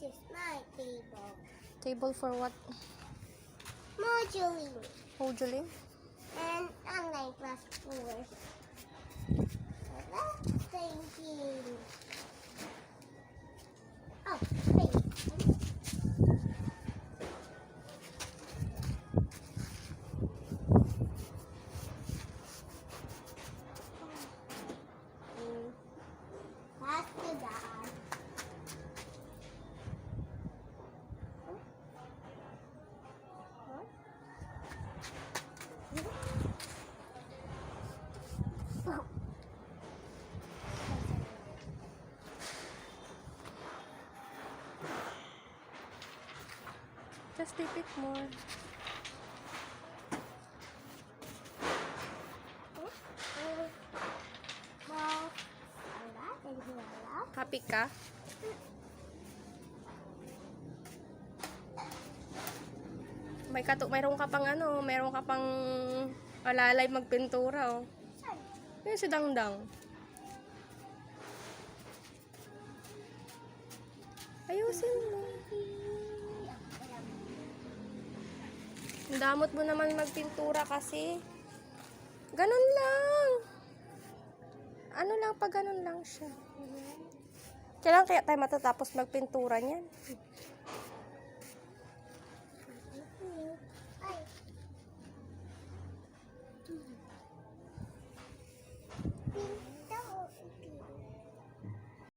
is my table. Table for what? Moduling Moduling? and online class tours. So that's thinking. Oh, wait. Pass to Dad. Just dip it more. Happy ka? Mayroon ka pang mayroon ka pang alalay magpintura, oh. Yun si Dangdang. Ayusin mo. Ang damot mo naman magpintura kasi. Ganun lang. Ano lang, pag ganun lang siya. Kailan kaya tayo matatapos magpintura niyan? Ay.